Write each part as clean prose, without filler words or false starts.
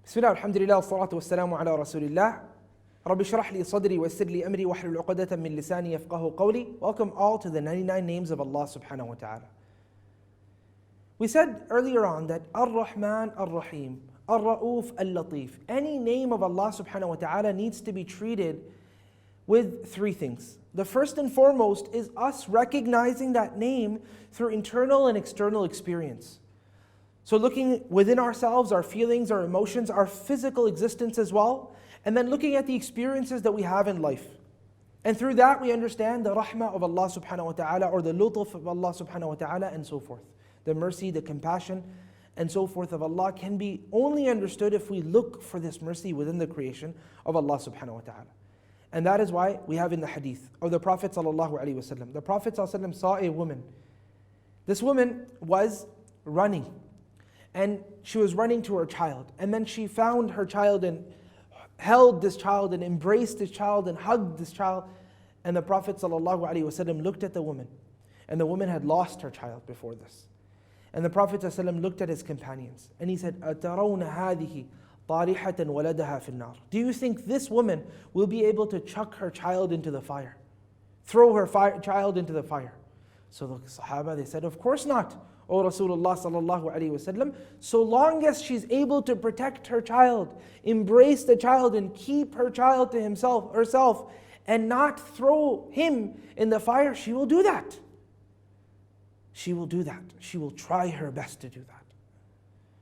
Bismillah, alhamdulillah, salatu wassalamu ala rasulillah. Rabbi shrah li sadri wa yassir li amri wahlul uqdatan min lisani yafqahu qawli. Welcome all to the 99 names of Allah Subha'an Wa Ta'ala. We said earlier on that Ar-Rahman, Ar-Raheem, Ar-Ra'uf, Al-Latif. Any name of Allah Subhanahu Wa Ta'ala needs to be treated with three things. The first and foremost is us recognizing that name through internal and external experience. So looking within ourselves, our feelings, our emotions, our physical existence as well, and then looking at the experiences that we have in life. And through that we understand the rahmah of Allah Subhanahu Wa Ta'ala, or the lutf of Allah Subhanahu Wa Ta'ala, and so forth. The mercy, the compassion, and so forth of Allah can be only understood if we look for this mercy within the creation of Allah Subhanahu Wa Ta'ala. And that is why we have in the hadith of the Prophet Sallallahu Alaihi Wasallam. The Prophet Sallallahu Alaihi Wasallam saw a woman. This woman was running. And she was running to her child. And then she found her child and held this child and embraced this child and hugged this child. And the Prophet ﷺ looked at the woman. And the woman had lost her child before this. And the Prophet ﷺ looked at his companions. And he said, أَتَرَوْنَ هَذِهِ طَارِحَةً وَلَدَهَا فِي النَّارِ. Do you think this woman will be able to chuck her child into the fire? Throw her child into the fire? So the Sahaba, they said, of course not. O Rasulullah sallallahu alaihi wasallam, so long as she's able to protect her child, embrace the child and keep her child to herself, and not throw him in the fire, she will do that. She will do that. She will try her best to do that.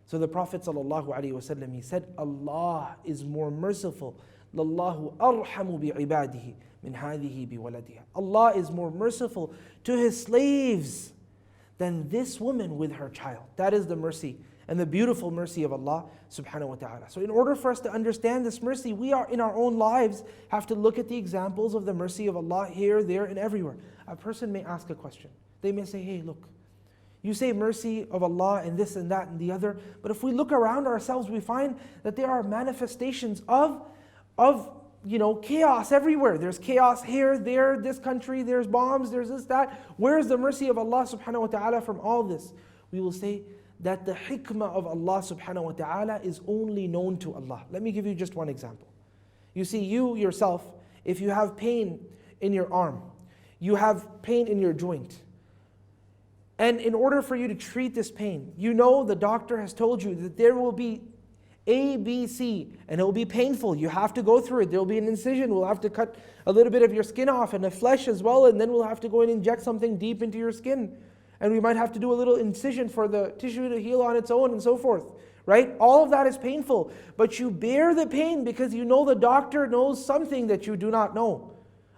So the Prophet sallallahu alaihi wasallam, he said, Allah is more merciful. Lallahu arhamu bi ibadihi min hadhihi bi waladiha. Allah is more merciful to His slaves than this woman with her child. That is the mercy and the beautiful mercy of Allah Subhanahu Wa Ta'ala. So in order for us to understand this mercy, we are in our own lives have to look at the examples of the mercy of Allah here, there, and everywhere. A person may ask a question. They may say, hey, look, you say mercy of Allah and this and that and the other, but if we look around ourselves, we find that there are manifestations of chaos everywhere. There's chaos here, there, this country, there's bombs, there's this, that. Where's the mercy of Allah Subhanahu Wa Ta'ala from all this? We will say that the hikmah of Allah Subhanahu Wa Ta'ala is only known to Allah. Let me give you just one example. You see, you yourself, if you have pain in your arm, you have pain in your joint, and in order for you to treat this pain, you know the doctor has told you that there will be A, B, C, and it will be painful. You have to go through it. There will be an incision. We'll have to cut a little bit of your skin off and the flesh as well, and then we'll have to go and inject something deep into your skin. And we might have to do a little incision for the tissue to heal on its own and so forth. Right? All of that is painful. But you bear the pain because you know the doctor knows something that you do not know.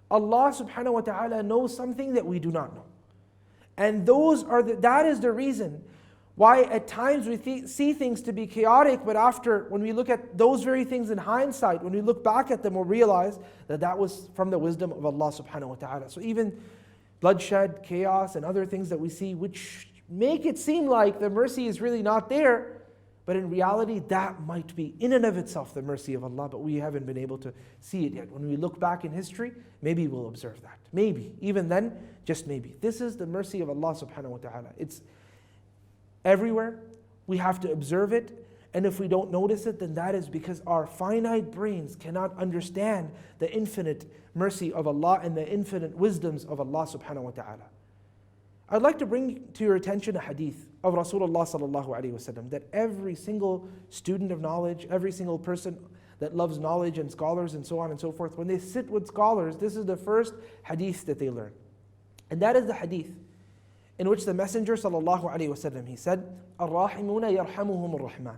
Allah Subhanahu Wa Ta'ala knows something that we do not know. And that is the reason why at times we see things to be chaotic, but when we look at those very things in hindsight, when we look back at them, we'll realize that was from the wisdom of Allah Subhanahu Wa Ta'ala. So even bloodshed, chaos, and other things that we see, which make it seem like the mercy is really not there, but in reality, that might be in and of itself the mercy of Allah, but we haven't been able to see it yet. When we look back in history, maybe we'll observe that. Maybe. Even then, just maybe. This is the mercy of Allah Subhanahu Wa Ta'ala. It's everywhere. We have to observe it. And if we don't notice it, then that is because our finite brains cannot understand the infinite mercy of Allah and the infinite wisdoms of Allah Subhanahu Wa Ta'ala. I'd like to bring to your attention a hadith of Rasulullah Sallallahu Alaihi Wasallam, that every single student of knowledge, every single person that loves knowledge and scholars and so on and so forth, when they sit with scholars, this is the first hadith that they learn. And that is the hadith in which the Messenger Sallallahu Alaihi Wasallam, he said, Al-Rahimuna yarhamuhum al-Rahman,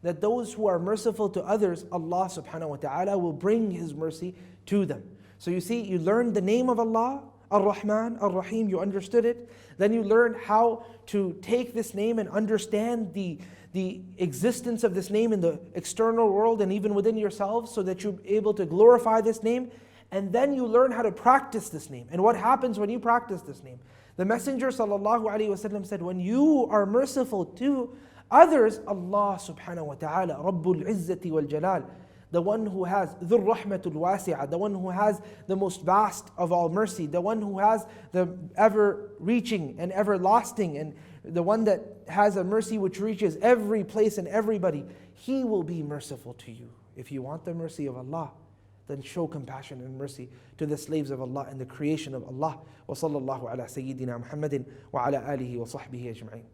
that those who are merciful to others, Allah Subhanahu Wa Ta'ala will bring His mercy to them. So you see, you learn the name of Allah, Ar-Rahman, Ar-Raheem, you understood it. Then you learn how to take this name and understand the existence of this name in the external world and even within yourselves, so that you're able to glorify this name. And then you learn how to practice this name. And what happens when you practice this name? The Messenger Sallallahu Alaihi Wasallam said, when you are merciful to others, Allah Subhanahu Wa Ta'ala, Rabbul Izzati wal Jalal, the one who has Dhur Rahmatul Wasi'ah, the one who has the most vast of all mercy, the one who has the ever-reaching and everlasting, and the one that has a mercy which reaches every place and everybody, He will be merciful to you. If you want the mercy of Allah, then show compassion and mercy to the slaves of Allah and the creation of Allah. وصلى الله على سيدنا محمد وعلى آله وصحبه أجمعين.